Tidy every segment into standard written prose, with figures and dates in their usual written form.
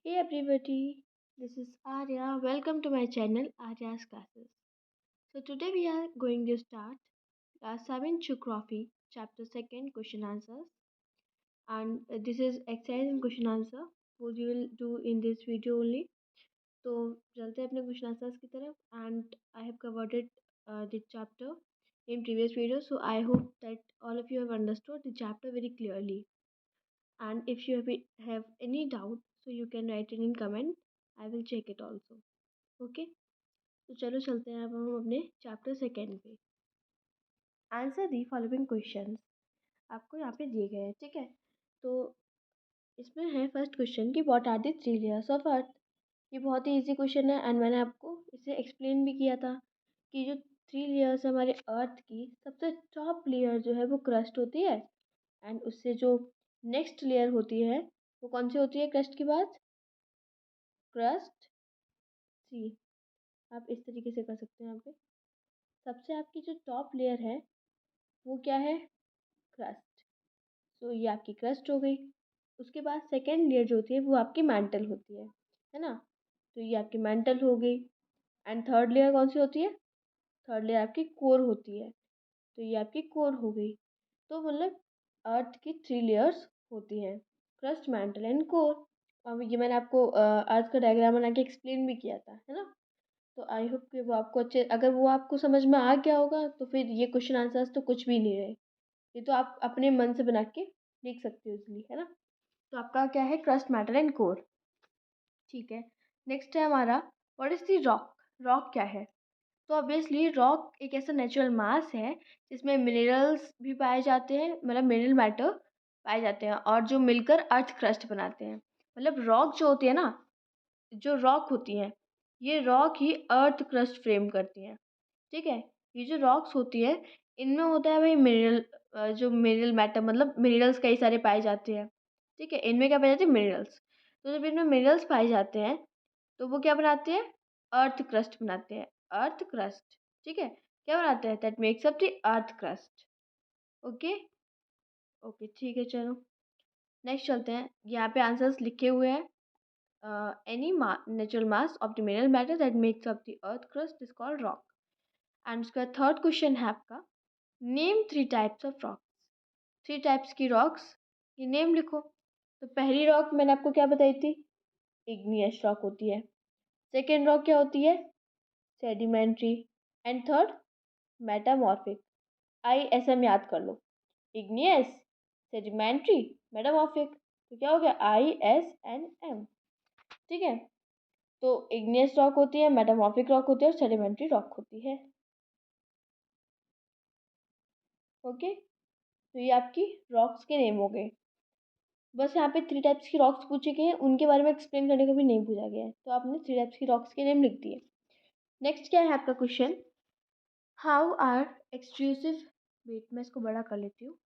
Hey everybody, this is Arya. Welcome to my channel Arya's Classes. So today we are going to start class 7 Geography chapter 2nd question answers, and this is exercise and question answer what we will do in this video only. तो चलते हैं अपने question answers की तरफ and I have covered it this chapter in previous video, so I hope that all of you have understood the chapter very clearly. And if you have any doubt, so you can write it in comment. I will check it also. Okay. तो चलो चलते हैं अब हम अपने chapter second पे. Answer the following questions. आपको यहाँ पे दिए गए हैं, ठीक है. तो इसमें है फर्स्ट क्वेश्चन कि what are the 3 layers of earth. ये बहुत ही इजी क्वेश्चन है एंड मैंने आपको इसे एक्सप्लेन भी किया था कि जो 3 लेयर्स हमारे अर्थ की, सबसे टॉप लेयर जो है वो क्रस्ट होती है एंड उससे जो नेक्स्ट लेयर होती है वो कौन सी होती है क्रस्ट के बाद? क्रस्ट सी. आप इस तरीके से कर सकते हैं. यहाँ पे सबसे आपकी जो टॉप लेयर है वो क्या है? क्रस्ट. सो ये आपकी क्रस्ट हो गई. उसके बाद सेकेंड लेयर जो होती है वो आपकी मैंटल होती है ना. तो ये आपकी मैंटल हो गई. एंड थर्ड लेयर कौन सी होती है? थर्ड लेयर आपकी कोर होती है. तो ये आपकी कोर हो गई. तो मतलब अर्थ की 3 लेयर्स होती हैं, क्रस्ट, मैंटल एंड कोर. और ये मैंने आपको अर्थ का डायग्राम बना के एक्सप्लेन भी किया था, है ना. तो आई होप कि वो आपको अच्छे, अगर वो आपको समझ में आ गया होगा तो फिर ये क्वेश्चन आंसर्स तो कुछ भी नहीं रहे. ये तो आप अपने मन से बना के लिख सकते हो इजली, है ना. तो आपका क्या है? Crust, matter and core. ठीक है. नेक्स्ट है हमारा what is the rock. Rock क्या है? तो ऑब्वियसली रॉक एक ऐसा नेचुरल मास है जिसमें मिनरल्स भी पाए जाते हैं, मतलब मिनरल मैटर पाए जाते हैं और जो मिलकर अर्थ क्रस्ट बनाते हैं. मतलब रॉक जो होती है ना, जो रॉक होती हैं, ये रॉक ही अर्थ क्रस्ट फ्रेम करती हैं. ठीक है. ये जो रॉक्स होती है इनमें होता है भाई मिनरल, जो मिनरल मैटर, मतलब मिनरल्स कई सारे पाए जाते हैं. ठीक है. इनमें क्या पाए जाते हैं? मिनरल्स. तो जब इनमें मिनरल्स पाए जाते हैं तो वो क्या बनाते हैं? अर्थ क्रस्ट बनाते हैं. Earth crust. ठीक है. क्या बनाते हैं? That makes up the earth crust. Okay. Okay ठीक है. चलो नेक्स्ट चलते हैं. यहाँ पे आंसर्स लिखे हुए हैं. Any natural mass of the mineral matter that makes up the earth crust is called rock. And उसका थर्ड क्वेश्चन है आपका name 3 types of rocks. 3 types की रॉक्स की नेम लिखो. तो पहली रॉक मैंने आपको क्या बताई थी? इग्नियस रॉक होती है. सेकेंड रॉक क्या होती है? Sedimentary. And third metamorphic. ISM याद कर लो. Igneous, sedimentary, metamorphic. तो क्या हो गया? ISNM. ठीक है. तो इग्नियस रॉक होती है, मेटामॉर्फिक रॉक होती है और सेडिमेंट्री रॉक होती है. ओके. तो ये आपकी रॉक्स के नेम हो गए. बस यहाँ पे 3 टाइप्स की रॉक्स पूछे गए हैं, उनके बारे में एक्सप्लेन करने का भी नहीं पूछा गया है. तो आपने 3 टाइप्स की रॉक्स के नेम लिख दिए. नेक्स्ट क्या है आपका question? How are extrusive. Wait मैं इसको बड़ा कर लेती हूँ.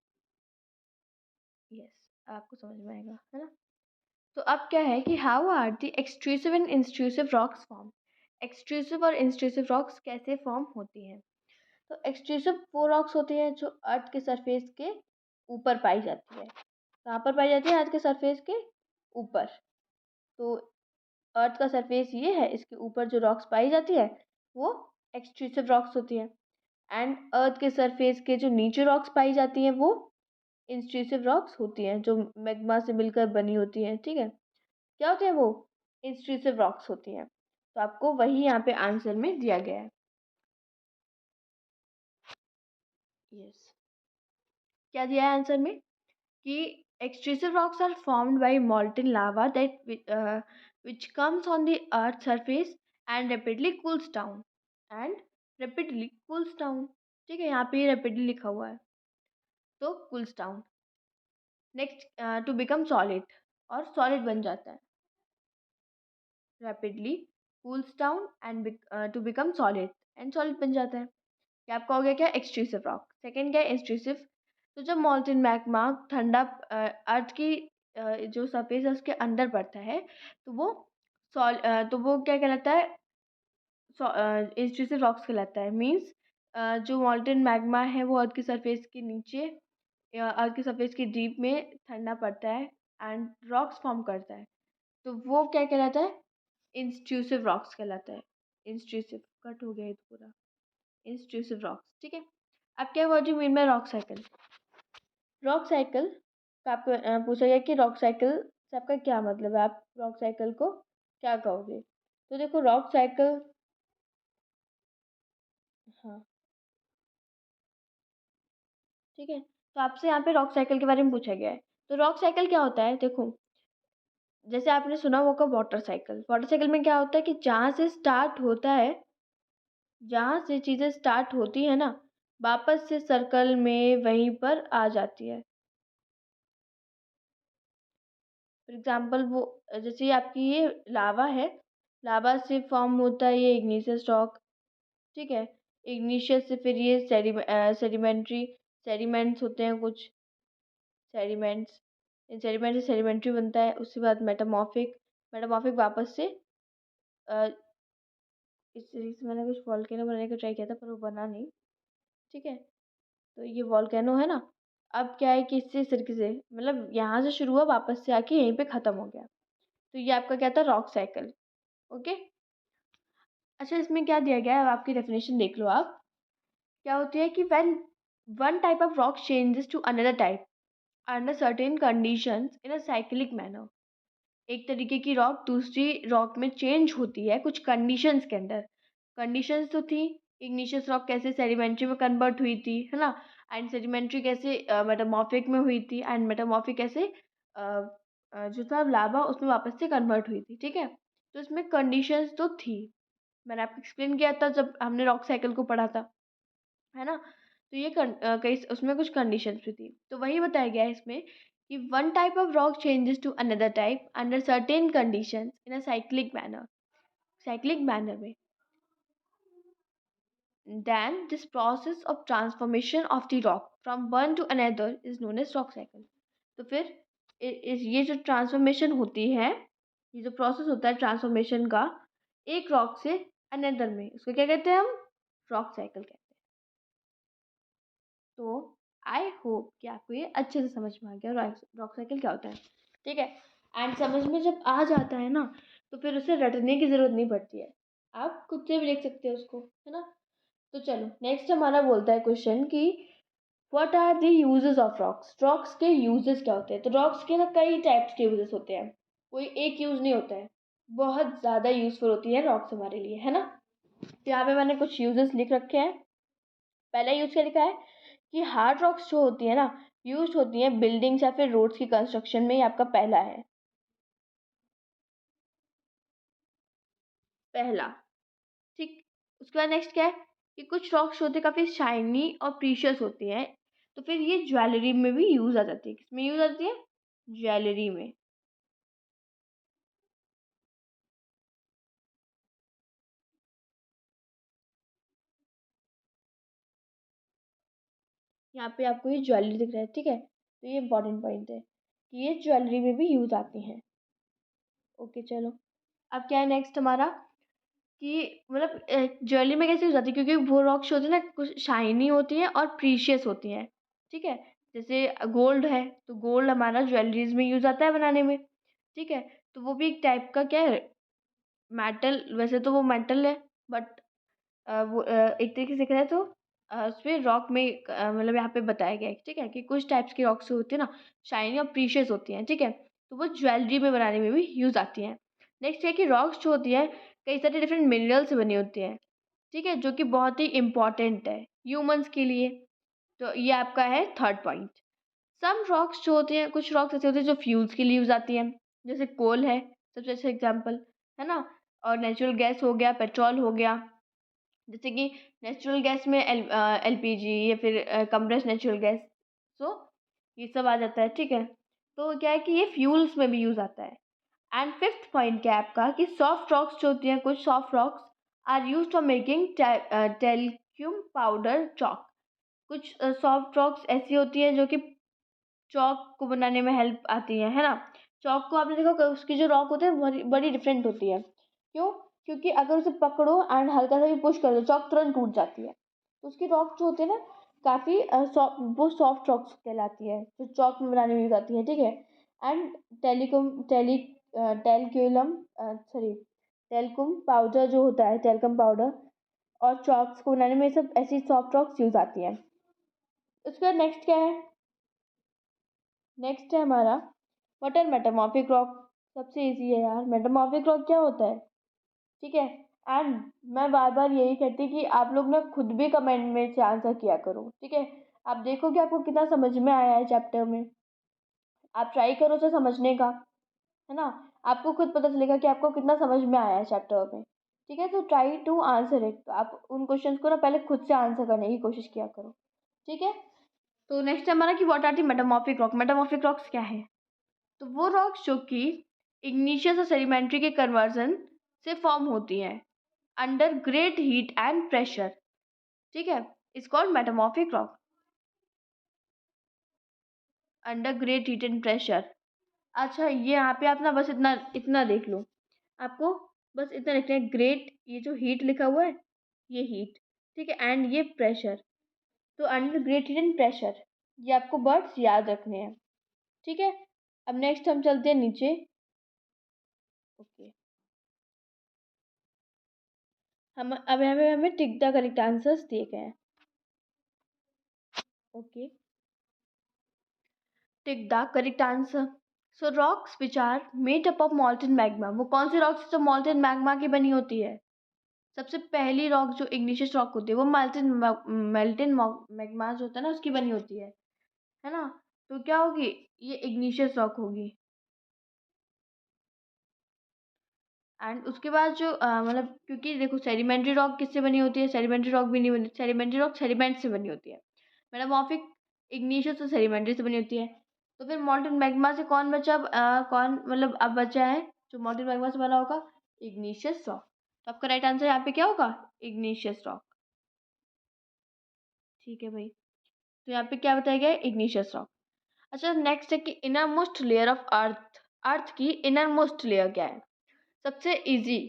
यस, आपको समझ में आएगा, है ना. तो अब क्या है कि how are the extrusive and intrusive rocks form. Extrusive और इंस्ट्रूसिव रॉक्स कैसे फॉर्म होती हैं? तो एक्सट्रूसिव वो रॉक्स होती हैं जो अर्थ के सरफेस के ऊपर पाई जाती है. कहाँ पर पाई जाती है? अर्थ के सरफेस के ऊपर. तो अर्थ का सरफेस ये है, इसके ऊपर जो रॉक्स पाई जाती है वो एक्सट्रूसिव रॉक्स होती है. एंड अर्थ के सरफेस के जो नीचे रॉक्स पाई जाती हैं वो इंस्ट्रूसिव रॉक्स होती हैं, जो मैग्मा से मिलकर बनी होती हैं. ठीक है. क्या होते हैं वो? इंस्ट्रूसिव रॉक्स होती हैं. तो आपको वही यहाँ पे आंसर में दिया गया है. यस. क्या दिया है आंसर में? कि extrusive rocks are formed by molten lava that which comes on the earth surface and rapidly cools down. and rapidly cools down. ठीक है. यहाँ पे rapidly लिखा हुआ है. तो cools down. Next to become solid. और सॉलिड बन जाता है. Rapidly cools down and to become solid and solid बन जाता है. ये आपका हो गया क्या? Extrusive rock. सेकेंड क्या है? इंस्ट्रूसिव. तो जब मॉल्टन मैग्मा ठंडा अर्थ की जो सरफेस है उसके अंदर पड़ता है तो वो तो वो क्या कहलाता है? इंस्ट्रूसिव रॉक्स कहलाता है. मीन्स जो मॉल्टन मैग्मा है वो अर्थ की सरफेस के नीचे या अर्थ की सरफेस की डीप में ठंडा पड़ता है एंड रॉक्स फॉर्म करता है. तो वो क्या कहलाता है? इंस्ट्रूसिव रॉक्स कहलाता है। इंस्ट्रूसिव कट हो गया ये तो पूरा। इंस्ट्रूसिव रॉक्स, ठीक है। अब क्या what do you mean by rock cycle? Rock cycle का आपको पूछा गया कि रॉक साइकिल से आपका क्या मतलब है, आप रॉक साइकिल को क्या कहोगे? तो देखो रॉक साइकिल, हाँ ठीक है, तो आपसे यहाँ पे रॉक साइकिल के बारे में पूछा गया है। तो रॉक साइकिल क्या होता है? देखो जैसे आपने सुना होगा वाटर साइकिल। वाटर साइकिल में क्या होता है कि जहाँ से स्टार्ट होता है, जहाँ से चीज़ें स्टार्ट होती है ना, वापस से सर्कल में वहीं पर आ जाती है। फॉर एग्जाम्पल वो जैसे आपकी ये लावा है, लावा से फॉर्म होता है ये इग्निशियस रॉक, ठीक है। इग्निशियस से फिर ये सेडिमेंट्री सेडिमेंट्स होते हैं कुछ सेडिमेंट्स, इन सेडिमेंट से सेडिमेंट्री बनता है। उसके बाद मेटामॉर्फिक, मेटामॉर्फिक वापस से अ, इस तरीके से मैंने कुछ वॉल्केनो बनाने का ट्राई किया था पर वो बना नहीं, ठीक है। तो ये वॉल्केनो है ना, अब क्या है कि इससे इस तरीके से मतलब यहाँ से शुरू हुआ वापस से आके यहीं पे ख़त्म हो गया। तो ये आपका क्या था? Rock cycle. ओके। अच्छा इसमें क्या दिया गया है, अब आपकी डेफिनेशन देख लो आप। क्या होती है कि when one type of rock changes to another type under certain conditions in a cyclic manner. एक तरीके की रॉक दूसरी रॉक में चेंज होती है कुछ कंडीशंस के अंदर। कंडीशंस तो थी, इग्निशियस रॉक कैसे सेडिमेंट्री में कन्वर्ट हुई थी, है ना, एंड सेडिमेंट्री कैसे मेटामॉर्फिक में हुई थी, एंड मेटामॉर्फिक कैसे जो था लावा उसमें वापस से कन्वर्ट हुई थी, ठीक है। तो इसमें कंडीशंस तो थी, मैंने आपको एक्सप्लेन किया था जब हमने रॉक साइकिल को पढ़ा था, है ना। तो ये कई उसमें कुछ कंडीशंस भी थी, तो वही बताया गया है इसमें कि one type of rock changes to another type under certain conditions in a cyclic manner में, then this process of transformation of the rock from one to another is known as rock cycle। तो फिर ये जो transformation होती है, ये जो process होता है ट्रांसफॉर्मेशन का एक रॉक से अनदर में, उसको क्या कहते हैं हम? रॉक साइकिल कहते हैं। तो आई होप कि आपको ये अच्छे से समझ में आ गया रॉक साइकिल क्या होता है, ठीक है। एंड समझ में जब आ जाता है ना, तो फिर उसे रटने की ज़रूरत नहीं पड़ती है, आप खुद से भी लिख सकते हो उसको, है ना। तो चलो नेक्स्ट हमारा बोलता है क्वेश्चन कि what are the uses of rocks? Rocks के यूजेस क्या होते हैं? तो रॉक्स के ना कई टाइप्स के यूजेस होते हैं, कोई एक यूज नहीं होता है, बहुत ज़्यादा यूजफुल होती है रॉक्स हमारे लिए, है ना। तो यहाँ पे मैंने कुछ यूजेस लिख रखे हैं। पहला यूज क्या लिखा है कि हार्ड रॉक्स जो होती है ना, यूज होती हैं बिल्डिंग्स या फिर रोड्स की कंस्ट्रक्शन में, ये आपका पहला है, पहला, ठीक। उसके बाद नेक्स्ट क्या है कि कुछ रॉक्स होते हैं काफ़ी शाइनी और प्रीशियस होती हैं, तो फिर ये ज्वेलरी में भी यूज़ आ जाती है। किसमें यूज़ आती है? ज्वेलरी में। यहाँ पे आपको ये ज्वेलरी दिख रहा है, ठीक है, तो ये इंपॉर्टेंट पॉइंट है कि ये ज्वेलरी में भी यूज़ आती हैं। ओके चलो, अब क्या है नेक्स्ट हमारा कि मतलब ज्वेलरी में कैसे यूज़ आती है, क्योंकि वो रॉक्स होती है ना कुछ शाइनी होती हैं और प्रीशियस होती हैं, ठीक है। जैसे गोल्ड है, तो गोल्ड हमारा ज्वेलरीज में यूज़ आता है बनाने में, ठीक है। तो वो भी एक टाइप का क्या है, मेटल, वैसे तो वो मेटल है, बट वो एक तरीके से करें तो उसमें रॉक में मतलब यहाँ पे बताया गया है, ठीक है, कि कुछ टाइप्स की रॉक्स होती है ना शाइनी और प्रीशियस होती हैं, ठीक है, तो वो ज्वेलरी में बनाने में भी यूज़ आती हैं। नेक्स्ट है कि रॉक्स जो होती है कई सारे डिफरेंट मिनरल से बनी होती है, ठीक है, जो कि बहुत ही इम्पॉर्टेंट है ह्यूमंस के लिए। तो ये आपका है थर्ड पॉइंट। सम रॉक्स जो होते हैं, कुछ रॉक्स ऐसे होते हैं जो फ्यूल्स के लिए यूज़ आती हैं, जैसे कोल है सबसे अच्छा एग्जाम्पल, है ना, और नेचुरल गैस हो गया, पेट्रोल हो गया। जैसे कि नेचुरल गैस में एलपीजी या फिर कंप्रेस्ड नेचुरल गैस, सो ये सब आ जाता है, ठीक है। तो क्या है कि ये फ्यूल्स में भी यूज़ आता है। एंड फिफ्थ पॉइंट क्या है आपका कि सॉफ्ट रॉक्स जो होती हैं, कुछ soft rocks are use for making talcum powder chalk. कुछ सॉफ्ट रॉक्स ऐसी होती हैं जो कि चॉक को बनाने में हेल्प आती है ना। चॉक को आपने देखा होगा, उसकी जो रॉक होती है बड़ी बड़ी डिफरेंट होती है, क्यों? क्योंकि अगर उसे पकड़ो एंड हल्का सा भी पुश कर दो, चॉक तुरंत टूट जाती है। तो उसकी रॉक जो होती है ना काफ़ी वो सॉफ्ट रॉक्स कहलाती है, जो चॉक में बनाने में यूज आती है, ठीक है। And telecom tele talcum sorry talcum powder जो होता है, टेलकम पाउडर, और चॉक्स को बनाने में सब ऐसी सॉफ्ट रॉक्स यूज आती हैं। उसके बाद नेक्स्ट क्या है? नेक्स्ट है हमारा व्हाट आर मेटामॉर्फिक रॉक। सबसे इजी है यार, मेटामॉर्फिक रॉक क्या होता है? ठीक है। एंड मैं बार बार यही कहती कि आप लोग ना खुद भी कमेंट में से आंसर किया करो, ठीक है। आप देखो कि आपको कितना समझ में आया है चैप्टर में। आप ट्राई करो उसे समझने का, है ना। आपको खुद पता चलेगा कि आपको कितना समझ में आया है चैप्टर में। ठीक है, तो ट्राई टू आंसर इट। तो आप उन क्वेश्चंस को ना पहले खुद से आंसर करने की कोशिश किया करो, ठीक है। तो नेक्स्ट है हमारा कि what are the metamorphic rock. Metamorphic rocks क्या है? तो वो रॉक्स जो कि इग्निशियस और सेडिमेंट्री के कन्वर्जन से फॉर्म होती हैं under great heat and pressure, ठीक है, is called metamorphic rock. Under great heat and pressure. अच्छा, ये यहाँ पे आप ना बस इतना इतना देख लो। आपको बस इतना लिखना है, ग्रेट, ये जो हीट लिखा हुआ है ये हीट, ठीक है, एंड ये प्रेशर। तो under great heat and pressure, ये आपको वर्ड्स याद रखने हैं, ठीक है। अब नेक्स्ट हम चलते हैं नीचे। ओके, हम अब यहाँ पे हमें टिक द करेक्ट आंसर्स दिए गए हैं। Okay, tick the correct answer. So rocks which are made up of molten magma, वो कौन सी रॉक्स जो मॉल्टन मैग्मा की बनी होती है? सबसे पहली रॉक जो इग्निशियस रॉक होती है वो मेल्टन मैग्मा जो होता है ना उसकी बनी होती है ना। तो क्या होगी? ये इग्निशियस रॉक होगी। एंड उसके बाद जो मतलब क्योंकि देखो सेडिमेंट्री रॉक किससे बनी होती है? सेडिमेंट्री रॉक भी नहीं बनी, सेडिमेंट्री रॉक सेडिमेंट से बनी होती है। मेटामॉर्फिक इग्निशियस और सेडिमेंट्री से बनी होती है। तो फिर मॉल्टन मैग्मा से कौन बचा? कौन मतलब अब बचा है जो मॉल्टन मैग्मा से बना होगा? Igneous rock. तो आपका राइट आंसर यहाँ पे क्या होगा? Igneous rock. ठीक है भाई, तो यहाँ पे क्या बताया गया है? Igneous rock. अच्छा, नेक्स्ट है कि inner most layer of earth. Earth की इनर मोस्ट लेयर क्या है? सबसे इजी,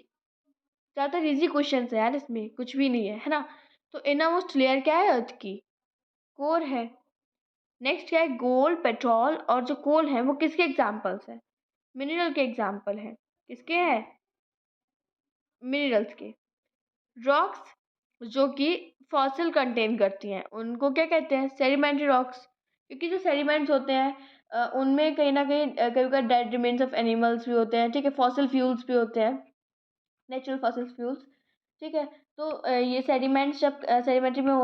ज़्यादातर इजी क्वेश्चन है यार, इसमें कुछ भी नहीं है ना। तो इनर मोस्ट लेयर क्या है अर्थ की? कोर है। नेक्स्ट क्या है? गोल्ड, पेट्रोल और जो कोल है वो किसके एग्जाम्पल्स है? मिनरल के एग्जाम्पल है। किसके हैं? मिनरल्स के। रॉक्स जो कि फॉसिल कंटेन करती हैं उनको क्या कहते हैं? Sedimentary rocks. क्योंकि जो सेडिमेंट्स होते हैं उनमें कहीं ना कहीं कभी कभी डेड रिमेन्स ऑफ एनिमल्स भी होते हैं, ठीक है, फॉसिल फ्यूल्स भी होते हैं, नेचुरल फॉसिल फ्यूल्स, ठीक है। तो ये सेडिमेंट्स जब सेडिमेंट्री में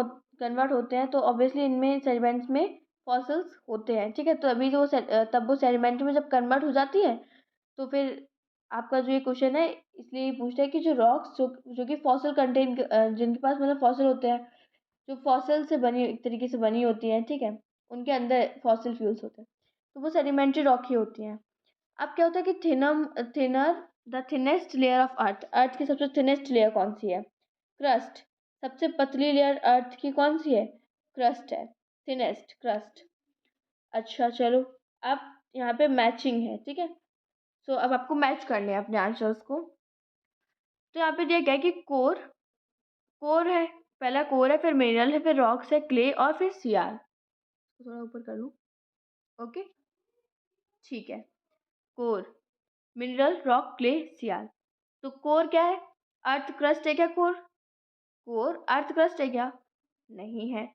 कन्वर्ट होते हैं तो ऑब्वियसली इनमें सेडिमेंट्स में फॉसिल्स होते हैं, ठीक है। तो अभी जो तब वो सेडिमेंट्री में जब कन्वर्ट हो जाती है तो फिर आपका जो ये क्वेश्चन है इसलिए ये पूछता है कि जो रॉक्स जो कि फॉसिल कंटेन जिनके पास मतलब फॉसिल होते हैं, जो फॉसिल से बनी एक तरीके से बनी होती हैं, ठीक है, उनके अंदर फॉसिल फ्यूल्स होते हैं, तो वो सेडिमेंट्री रॉक ही होती हैं। अब क्या होता है कि thinner the thinnest layer of earth. Earth की सबसे थिनेस्ट लेयर कौन सी है? क्रस्ट। सबसे पतली लेयर अर्थ की कौन सी है? क्रस्ट है, थिनेस्ट क्रस्ट। अच्छा चलो, अब यहाँ पे मैचिंग है, ठीक है। सो अब आपको मैच करने हैं अपने आंसर्स को। तो यहाँ पे दिया गया है कि कोर, कोर है, पहला कोर है, फिर मिनरल है, फिर रॉक्स है, क्ले और फिर सीआर। थोड़ा ऊपर कर लूँ। ओके, ठीक है। Core, mineral, rock, clay, CR. तो कोर क्या है? अर्थ क्रस्ट है क्या कोर? कोर अर्थ क्रस्ट है क्या? नहीं है।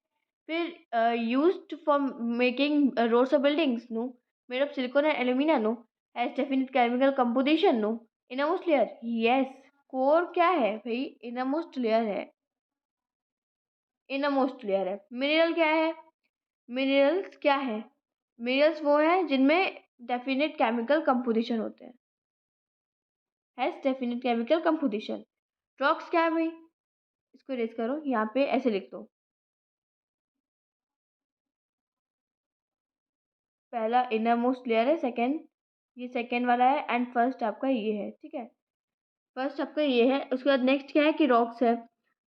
फिर यूज्ड फॉर मेकिंग रोड्स और buildings, no. Made of silicon and alumina, no. Has definite chemical composition, no. Innermost layer, yes. Core क्या है भाई? इनरमोस्ट लेयर है, इनरमोस्ट लेयर है। मिनरल क्या है? मिनरल्स क्या है? मिनरल्स वो हैं जिनमें डेफिनेट केमिकल कंपोजिशन होते हैं, has definite chemical composition. Rocks क्या है भाई? इसको रेज करो, यहाँ पे ऐसे लिख दो। पहला इनर मोस्ट लेयर है, सेकंड ये सेकंड वाला है, एंड फर्स्ट आपका ये है, ठीक है। फर्स्ट आपका ये है, उसके बाद नेक्स्ट क्या है कि रॉक्स है।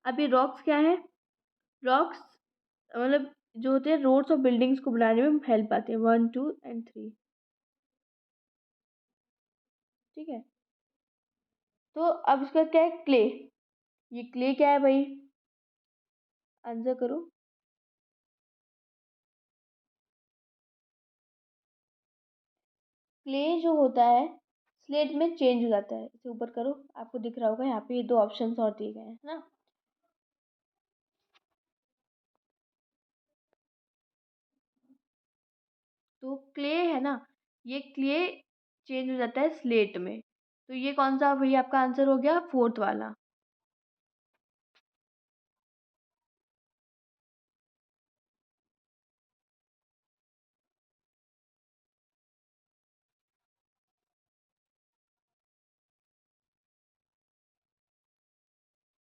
अभी रॉक्स क्या है? रॉक्स मतलब जो होते हैं रोड्स और बिल्डिंग्स को बनाने में हेल्प आते हैं, 1 2 एंड 3, ठीक है। तो अब इसका क्या है? क्ले। ये क्ले क्या है भाई? आंसर करो। क्ले जो होता है स्लेट में चेंज हो जाता है। इसे ऊपर करो, आपको दिख रहा होगा यहाँ पे ये दो ऑप्शंस और दिए गए हैं, है ना। तो क्ले है ना, ये क्ले चेंज हो जाता है स्लेट में। तो ये कौन सा वही आपका आंसर हो गया, फोर्थ वाला।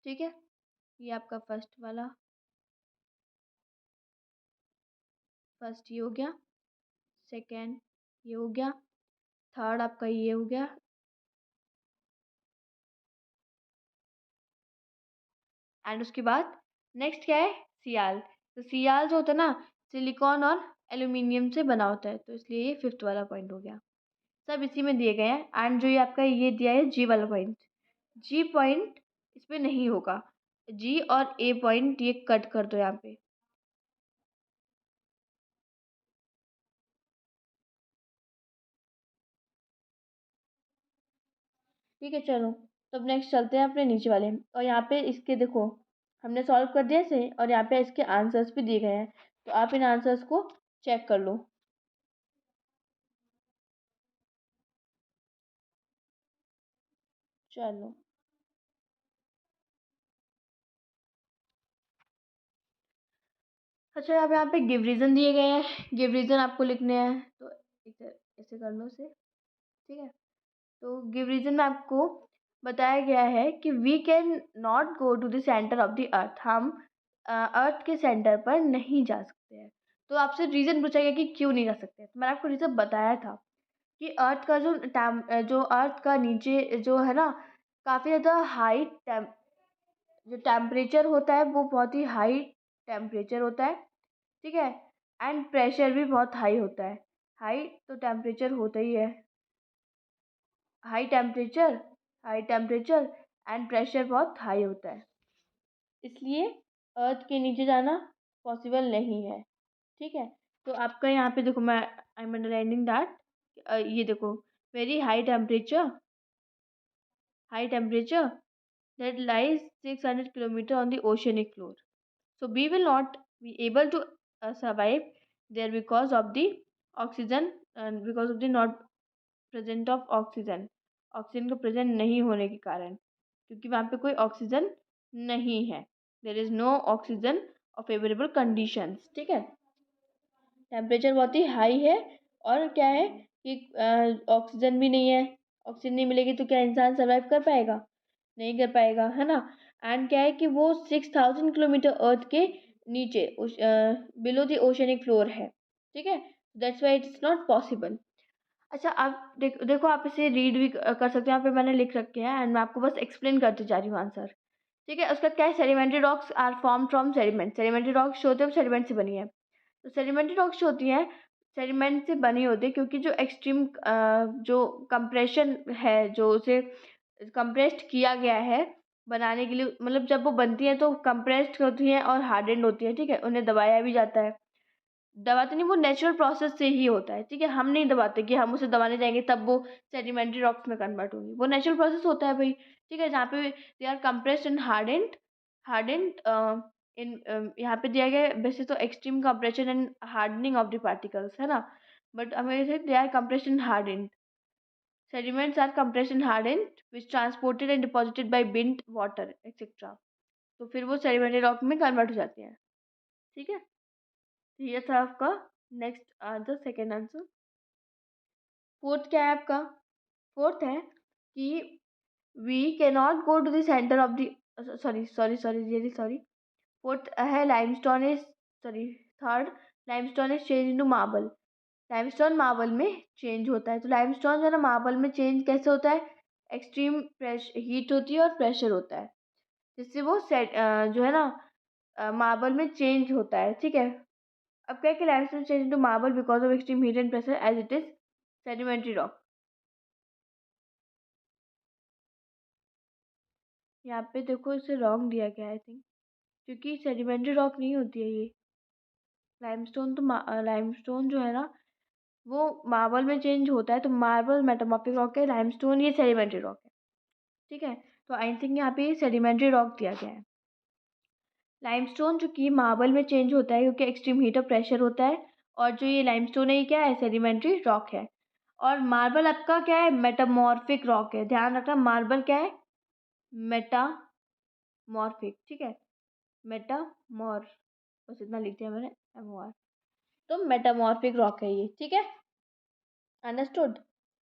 ठीक है, ये आपका फर्स्ट ये हो गया, सेकंड ये हो गया, थर्ड आपका ये हो गया, एंड उसके बाद नेक्स्ट क्या है, सियाल। तो सियाल जो होता है ना, सिलिकॉन और एल्यूमिनियम से बना होता है, तो इसलिए ये फिफ्थ वाला पॉइंट हो गया। सब इसी में दिए गए हैं। एंड जो ये आपका ये दिया है जी वाला पॉइंट, जी पॉइंट इसमें नहीं होगा। जी और ए पॉइंट ये कट कर दो यहाँ पे। ठीक है चलो, तो अब नेक्स्ट चलते हैं अपने नीचे वाले। और यहाँ पे इसके देखो, हमने सॉल्व कर दिया इसे, और यहाँ पे इसके आंसर्स भी दिए गए हैं, तो आप इन आंसर्स को चेक कर लो। चलो, अच्छा अब यहाँ पे गिव रीजन दिए गए हैं, गिव रीजन आपको लिखने हैं, तो ऐसे कर लो इसे। ठीक है, तो गिव रीजन में आपको बताया गया है कि we can not go to the centre of the earth, हम अर्थ के सेंटर पर नहीं जा सकते हैं। तो आपसे रीजन पूछा गया कि क्यों नहीं जा सकते, तो मैंने आपको रीजन बताया था कि अर्थ का जो अर्थ का नीचे जो है ना, काफ़ी ज़्यादा हाई जो टेम्परेचर होता है वो बहुत ही हाई टेम्परेचर होता है। ठीक है, एंड प्रेशर भी बहुत हाई होता है। हाई तो टेम्परेचर होता ही है, high temperature, high temperature and pressure बहुत हाई होता है, इसलिए अर्थ के नीचे जाना पॉसिबल नहीं है। ठीक है, तो आपका यहाँ पे देखो, मैं आई एम अंडरलाइनिंग दैट, ये देखो, very high temperature that lies 600 kilometer on the oceanic floor. So we will not be able to survive there because of the oxygen and because of the not present of oxygen. Oxygen का present नहीं होने के कारण, क्योंकि वहाँ पे कोई oxygen नहीं है, देर इज नो ऑक्सीजन और फेवरेबल कंडीशंस। ठीक है, टेम्परेचर बहुत ही हाई है, और क्या है कि ऑक्सीजन भी नहीं है। ऑक्सीजन नहीं मिलेगी तो क्या इंसान सर्वाइव कर पाएगा, नहीं कर पाएगा, है ना। एंड क्या है कि वो 6000 किलोमीटर अर्थ के नीचे बिलो द ओशनिक फ्लोर है। ठीक है, that's why it's not possible. अच्छा, आप देखो आप इसे रीड भी कर सकते हो, यहाँ पे मैंने लिख रखे हैं, एंड मैं आपको बस एक्सप्लेन करती जा रही हूँ आंसर। ठीक है, उसका क्या है, sedimentary rocks are form from sediment, sedimentary rocks जो होते हैं वो सेडिमेंट से बनी है। तो सेडिमेंट्री रॉक्स जो होती हैं सेडिमेंट से बनी होती है, क्योंकि जो एक्सट्रीम जो कंप्रेशन है, जो उसे कंप्रेस्ड किया गया है बनाने के लिए, मतलब जब वो बनती है तो कंप्रेस्ड होती हैं और हार्डेंड होती है। ठीक है, उन्हें दबाया भी जाता है, दबाते नहीं, वो नेचुरल प्रोसेस से ही होता है। ठीक है, हम नहीं दबाते कि हम उसे दबाने जाएंगे तब वो सेडिमेंट्री रॉक्स में कन्वर्ट होंगी, वो नेचुरल प्रोसेस होता है भाई। ठीक है, जहाँ पे they are compressed and hardened in यहाँ पे दिया गया है वैसे तो extreme compression and hardening of the particles, है ना, बट हमें they are compressed and hardened, sediments are compressed and hardened which transported and deposited by wind water etc, तो फिर वो सेडिमेंट्री रॉक में कन्वर्ट हो जाती हैं। ठीक है, तो ये था आपका next answer, second answer. Fourth क्या है आपका, फोर्थ है कि we can not go to the centre of the, sorry really sorry, fourth है limestone is, sorry third, limestone is change into marble. Limestone marble में चेंज होता है, तो लाइमस्टोन जो है ना मार्बल में चेंज कैसे होता है, एक्सट्रीम प्रेशर हीट होती है और प्रेशर होता है, जिससे वो जो है ना मार्बल में चेंज होता है। ठीक है, अब क्या है कि limestone change into marble because of extreme heat and pressure as it is sedimentary rock. यहाँ पे देखो इसे रॉन्ग दिया गया है आई थिंक, क्योंकि सेडिमेंट्री रॉक नहीं होती है ये। लाइमस्टोन तो लाइमस्टोन जो है ना, वो मार्बल में चेंज होता है, तो मार्बल मेटामॉर्फिक रॉक है, लाइमस्टोन ये सेडिमेंट्री रॉक है। ठीक है, तो आई थिंक यहाँ पे सेडिमेंट्री रॉक दिया गया है। लाइमस्टोन जो कि मार्बल में चेंज होता है क्योंकि एक्सट्रीम हीट और प्रेशर होता है, और जो ये लाइमस्टोन है ये क्या है, सेडिमेंट्री रॉक है। और मार्बल आपका क्या है, मेटामॉर्फिक रॉक है। ध्यान रखना, मार्बल क्या है, मेटामॉर्फिक। ठीक है, मेटामॉर, बस इतना लिख दिया मैंने, MOR। तो मेटामॉर्फिक रॉक है ये। ठीक है, अंडरस्टूड।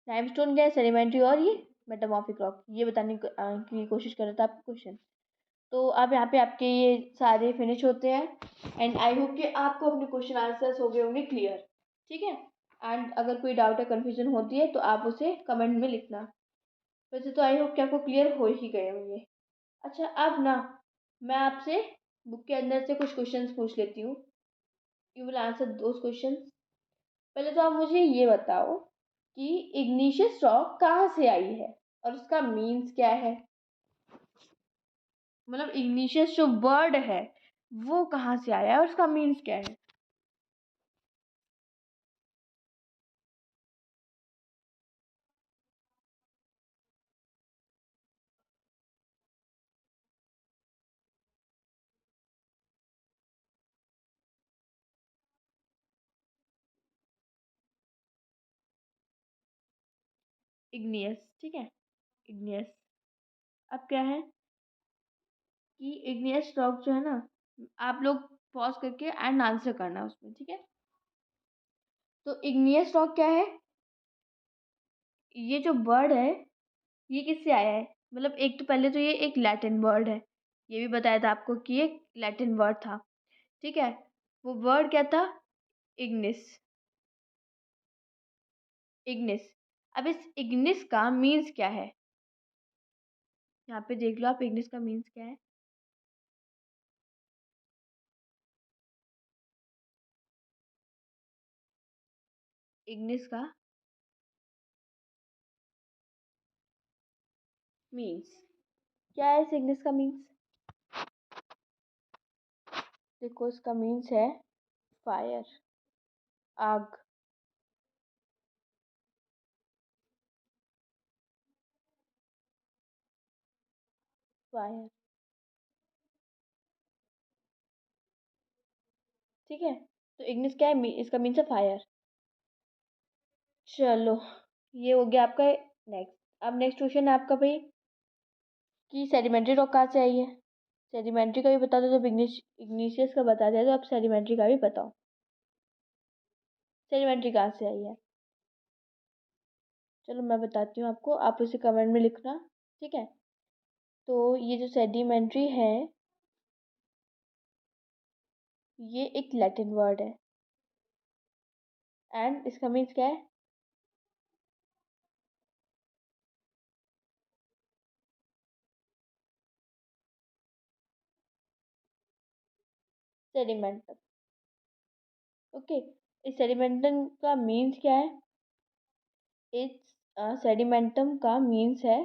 लाइमस्टोन क्या है, सेडिमेंट्री, और ये मेटामॉर्फिक रॉक, ये बताने की कोशिश कर रहा था आपको क्वेश्चन। तो अब यहाँ पे आपके ये सारे फिनिश होते हैं, एंड आई होप कि आपको अपने क्वेश्चन आंसर्स हो गए होंगे क्लियर। ठीक है, एंड अगर कोई डाउट या कन्फ्यूजन होती है तो आप उसे कमेंट में लिखना। वैसे तो आई होप कि आपको क्लियर हो ही गए होंगे। अच्छा, अब ना मैं आपसे बुक के अंदर से कुछ क्वेश्चंस पूछ लेती हूँ। You will answer those question. पहले तो आप मुझे ये बताओ कि इग्निशियस रॉक कहाँ से आई है और उसका मीन्स क्या है। मतलब इग्निशियस जो वर्ड है वो कहाँ से आया है और उसका मीन्स क्या है। इग्नियस, ठीक है, इग्नियस। अब क्या है कि इग्नियस रॉक जो है ना, आप लोग पॉज करके एंड आंसर करना उसमें। ठीक है, तो इग्नियस रॉक क्या है, ये जो वर्ड है ये किससे आया है। मतलब एक तो पहले तो ये एक लैटिन वर्ड है, ये भी बताया था आपको कि ये लैटिन वर्ड था। ठीक है, वो वर्ड क्या था, इग्निस, इग्निस। अब इस इग्निस का मीन्स क्या है, यहाँ पे देख लो आप, इग्निस का मीन्स क्या है। इग्निस का मीन्स क्या है, इस इग्निस का मीन्स देखो, इसका मीन्स है फायर, आग। फायर, ठीक है, तो इग्निस क्या है, इसका मीन्स है फायर। चलो, ये हो गया आपका नेक्स्ट। अब नेक्स्ट क्वेश्चन है आपका भाई कि सेडिमेंट्री रॉक कहाँ से आई है। सेडिमेंट्री का भी बता दो, जब इग्निशियस का बता दिया तो अब सेडिमेंट्री का भी बताओ। सेडिमेंट्री कहाँ से आई है, चलो मैं बताती हूँ आपको, आप उसे कमेंट में लिखना। ठीक है, तो ये जो सेडिमेंट्री है ये एक लैटिन वर्ड है, एंड इसका मीन्स क्या है, सेडिमेंटम। ओके, इस सेडिमेंटम का मीन्स क्या है, इस सेडिमेंटम का मीन्स है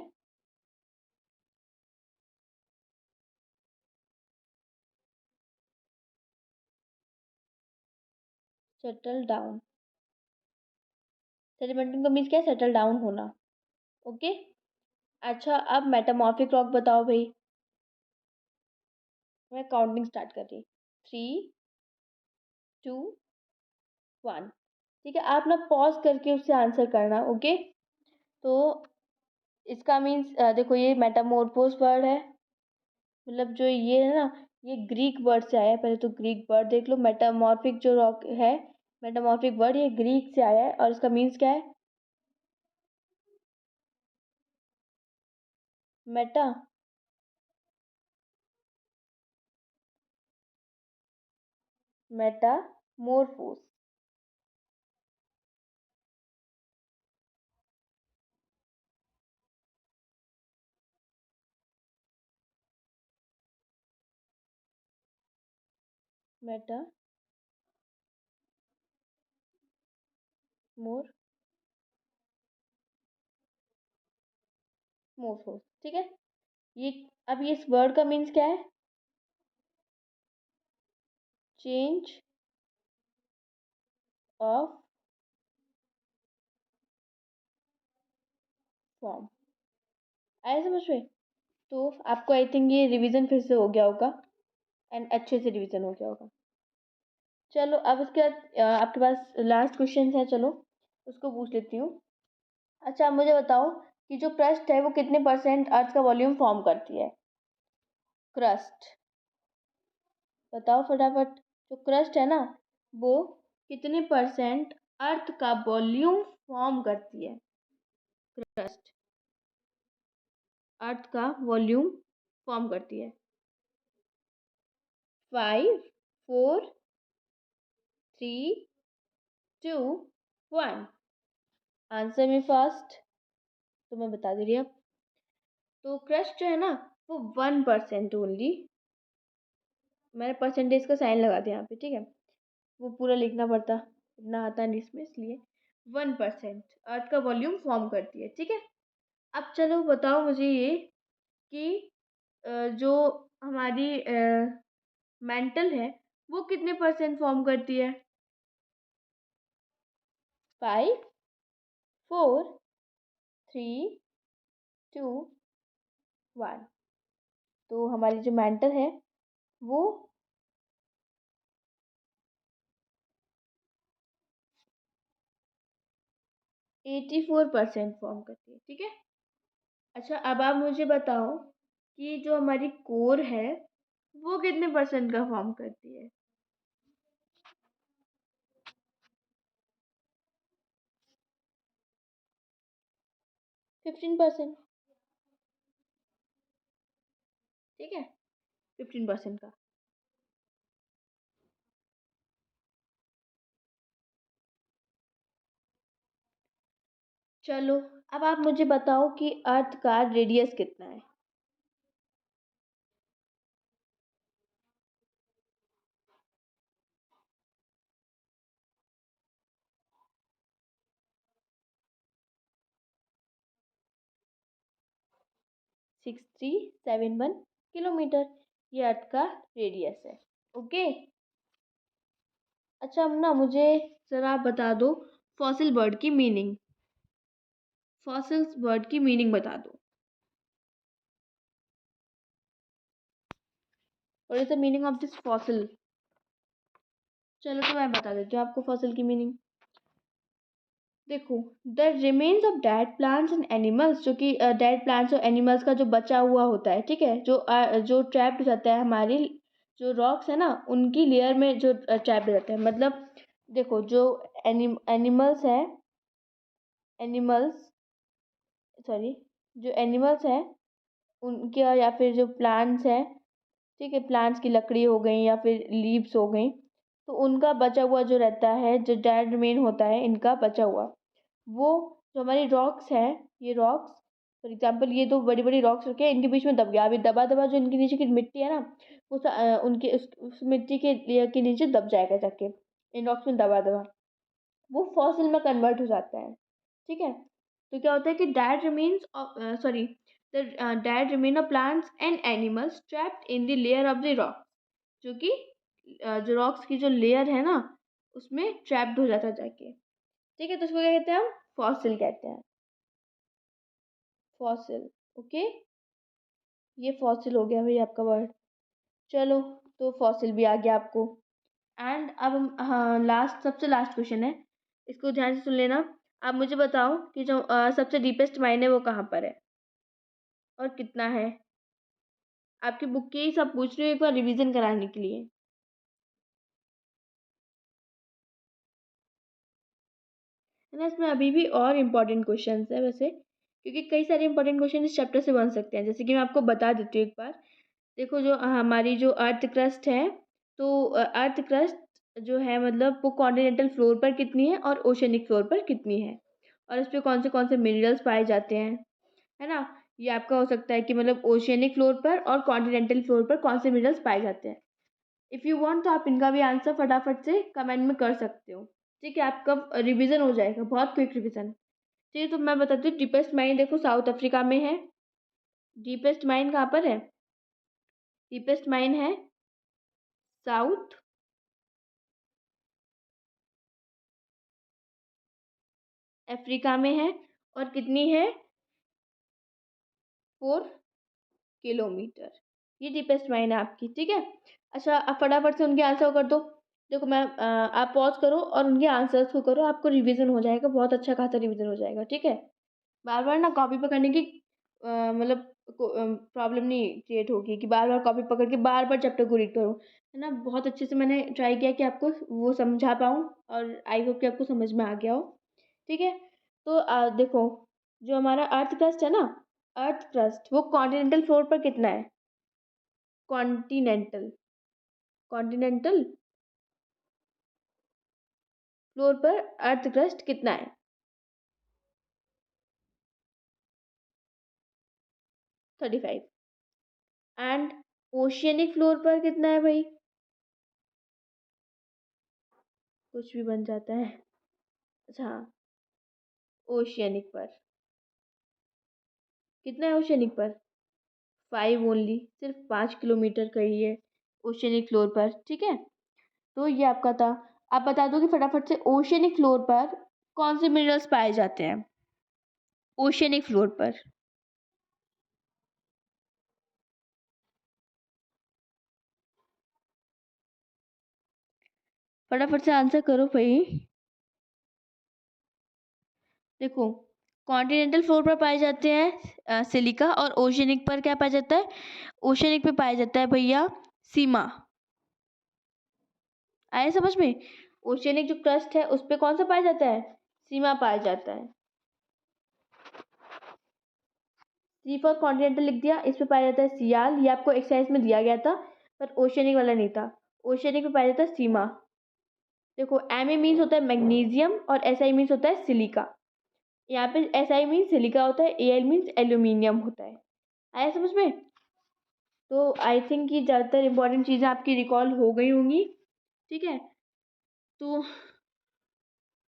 सेटल डाउन। सेडिमेंटम का मीन्स क्या है, सेटल डाउन होना। ओके, अच्छा अब मेटामॉर्फिक रॉक बताओ भाई। मैं काउंटिंग स्टार्ट कर रही, 3, 2, 1। ठीक है, आप ना पॉज करके उससे आंसर करना। ओके, तो इसका मीन्स देखो, ये मेटामोर्फोस वर्ड है, मतलब जो ये है ना, ये ग्रीक वर्ड से आया है। पहले तो ग्रीक वर्ड देख लो, मेटामॉर्फिक जो रॉक है, मेटामॉर्फिक वर्ड ये ग्रीक से आया है, और इसका मीन्स क्या है, मेटा, मेटामोर्फोस, मेटामोर्फोस। ठीक है, ये अब ये इस वर्ड का मीन्स क्या है, चेंज ऑफ फॉर्म। आया समझ में? तो आपको आई थिंक ये रिवीजन फिर से हो गया होगा एंड अच्छे से रिवीजन हो गया होगा। चलो अब उसके बाद आपके पास लास्ट क्वेश्चन है, चलो उसको पूछ लेती हूँ। अच्छा आप मुझे बताओ कि जो क्रस्ट है वो कितने परसेंट अर्थ का वॉल्यूम फॉर्म करती है? क्रस्ट बताओ फटाफट। जो क्रस्ट है ना वो कितने परसेंट अर्थ का वॉल्यूम फॉर्म करती है? क्रस्ट अर्थ का वॉल्यूम फॉर्म करती है। 5 4 3 2 1। आंसर मी फास्ट, तो मैं बता दे रही हूँ। तो क्रस्ट जो है ना वो 1% ओनली, मैंने परसेंटेज का साइन लगा दिया यहाँ पे, ठीक है? वो पूरा लिखना पड़ता, इतना आता नहीं इसमें, इसलिए 1% अर्थ का वॉल्यूम फॉर्म करती है, ठीक है? अब चलो बताओ मुझे ये कि जो हमारी मेंटल है वो कितने परसेंट फॉर्म करती है? 5 4 3 2 1। तो हमारी जो मेंटल है वो 84% फॉर्म करती है, ठीक है? अच्छा अब आप मुझे बताओ कि जो हमारी कोर है वो कितने परसेंट का फॉर्म करती है? 15%, ठीक है? 15% का। चलो अब आप मुझे बताओ कि अर्थ का रेडियस कितना है? सिक्स थ्री 7 1 किलोमीटर, ये अर्थ का रेडियस है। ओके। अच्छा अब ना मुझे ज़रा आप बता दो फॉसिल वर्ड की मीनिंग। फॉसिल्स वर्ड की मीनिंग बता दो। What is the meaning of this fossil? चलो तो मैं बता देती हूँ आपको फॉसिल की मीनिंग। देखो, the remains of dead plants and animals, जो कि डेड प्लांट्स और एनिमल्स का जो बचा हुआ होता है, ठीक है? जो ट्रैप्ड हो जाता है हमारी जो रॉक्स है ना उनकी लेयर में, जो ट्रैप्ड हो जाता है, मतलब देखो जो एनिमल्स है, एनिमल्स सॉरी, जो एनिमल्स हैं उनके, या फिर जो प्लांट्स हैं, ठीक है? प्लांट्स की लकड़ी हो गई या फिर लीव्स हो गई, तो उनका बचा हुआ जो रहता है, जो डेड रिमेन होता है इनका बचा हुआ, वो जो हमारी रॉक्स हैं, ये रॉक्स फॉर एग्जांपल ये दो बड़ी बड़ी रॉक्स रखे हैं, इनके बीच में दब गया, अभी दबा दबा जो इनके नीचे की मिट्टी है ना वो उनके उस मिट्टी के लेयर के नीचे दब जाएगा जाके, इन रॉक्स में दबा दबा वो फॉसिल में कन्वर्ट हो जाता है, ठीक है? तो क्या होता है कि dead remains of sorry the dead remain of plants and animals trapped in the layer of the rock, जो कि जो रॉक्स की जो लेयर है ना उसमें ट्रैप्ड हो जाता है जाके, ठीक है? तो उसको क्या कहते हैं? हम फॉसिल कहते हैं, फॉसिल। ओके, ये फॉसिल हो गया भाई आपका वर्ड। चलो, तो फॉसिल भी आ गया आपको। एंड अब हम, हाँ, लास्ट सबसे लास्ट क्वेश्चन है, इसको ध्यान से सुन लेना। आप मुझे बताओ कि जो सबसे डीपेस्ट माइन है वो कहाँ पर है और कितना है? आपकी बुक के ही सब पूछ रही हूँ एक बार रिवीजन कराने के लिए, है ना? इसमें अभी भी और इम्पोर्टेंट क्वेश्चन है वैसे, क्योंकि कई सारे इंपॉर्टेंट क्वेश्चन इस चैप्टर से बन सकते हैं, जैसे कि मैं आपको बता देती हूँ एक बार। देखो जो हमारी जो अर्थ क्रस्ट है, तो अर्थ क्रस्ट जो है मतलब वो कॉन्टिनेंटल फ्लोर पर कितनी है और ओशनिक फ्लोर पर कितनी है, और इस पे कौन से मिनरल्स पाए जाते हैं, है ना? ये आपका हो सकता है कि मतलब ओशियनिक फ्लोर पर और कॉन्टिनेंटल फ्लोर पर कौन से मिनरल्स पाए जाते हैं। इफ़ यू वांट तो आप इनका भी आंसर फटाफट से कमेंट में कर सकते हो, ठीक है? आपका रिवीजन हो जाएगा, बहुत क्विक रिवीजन। ठीक है, तो मैं बताती हूँ। डीपेस्ट माइन देखो साउथ अफ्रीका में है। डीपेस्ट माइन कहाँ पर है? डीपेस्ट माइन है साउथ अफ्रीका में है। और कितनी है? किलोमीटर। ये डीपेस्ट माइन है आपकी, ठीक है। अच्छा, आप फटाफट से उनके आंसर कर दो। देखो मैं आप पॉज करो और उनके आंसर्स को करो, आपको रिवीजन हो जाएगा, बहुत अच्छा खासा रिवीजन हो जाएगा, ठीक है। बार बार ना कॉपी पकड़ने की मतलब प्रॉब्लम नहीं क्रिएट होगी कि बार बार कॉपी पकड़ के बार बार चैप्टर को रीड करो, है ना। बहुत अच्छे से मैंने ट्राई किया कि आपको वो समझा पाऊँ, और आई होप कि आपको समझ में आ गया हो, ठीक है। तो देखो, जो हमारा अर्थ क्रस्ट है ना, अर्थ क्रस्ट वो कॉन्टिनेंटल फ्लोर पर कितना है? कॉन्टिनेंटल कॉन्टिनेंटल फ्लोर पर अर्थ क्रस्ट कितना है? 35। एंड ओशियनिक फ्लोर पर कितना है भाई? कुछ भी बन जाता है। अच्छा, ओशियनिक पर कितना है? ओशियनिक पर 5 ओनली, सिर्फ 5 किलोमीटर का ही है ओशियनिक फ्लोर पर, ठीक है। तो ये आपका था। आप बता दो कि फटाफट से ओशियनिक फ्लोर पर कौन से मिनरल्स पाए जाते हैं? ओशियनिक फ्लोर पर फटाफट से आंसर करो भाई। देखो, कॉन्टिनेंटल फ्लोर पर पाए जाते हैं सिलिका, और ओशियनिक पर क्या पाया जाता है? ओशियनिक पे पाया जाता है भैया सीमा। आए समझ में? ओशियनिक जो क्रस्ट है उस पे कौन सा पाया जाता है? सीमा पाया जाता है। सी फॉर कॉन्टिनेंटल लिख दिया, इस पे पाया जाता है सियाल, ये आपको एक्सरसाइज में दिया गया था, पर ओशियनिक वाला नहीं था। ओशियनिक पे पाया जाता है सीमा। देखो, एम ए मीन्स होता है मैग्नीशियम, और एस आई मीन्स होता है सिलिका। यहाँ पे एस आई मीन्स सिलिका होता है, ए एल मीन्स एल्यूमिनियम होता है। आया समझ में? तो आई थिंक कि ज़्यादातर इंपॉर्टेंट चीज़ें आपकी रिकॉल हो गई होंगी, ठीक है। तो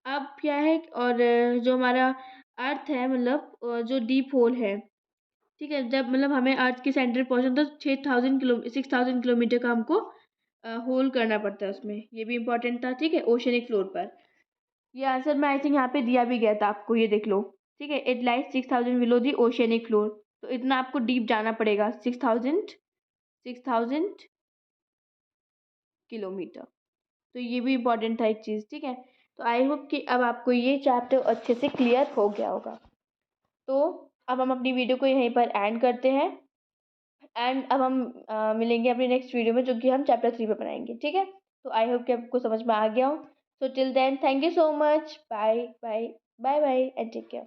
अब क्या है, और जो हमारा अर्थ है, मतलब जो डीप होल है, ठीक है, जब मतलब हमें अर्थ के सेंटर पहुंचना तो 6,000 का हमको होल करना पड़ता है उसमें, ये भी इंपॉर्टेंट था, ठीक है। ओशनिक फ्लोर पर ये आंसर मैं आई थिंक यहाँ पे दिया भी गया था आपको, ये देख लो, ठीक है। It lies 6,000 below the oceanic floor, तो इतना आपको डीप जाना पड़ेगा, 6,000 किलोमीटर। तो ये भी इम्पोर्टेंट था एक चीज़, ठीक है। तो आई होप कि अब आपको ये चैप्टर अच्छे से क्लियर हो गया होगा। तो अब हम अपनी वीडियो को यहीं पर एंड करते हैं, एंड अब हम मिलेंगे अपनी नेक्स्ट वीडियो में, जो कि हम चैप्टर 3 पे बनाएंगे, ठीक है। तो आई होप कि आपको समझ में आ गया हो। So till then, thank you so much, bye bye, bye bye and take care.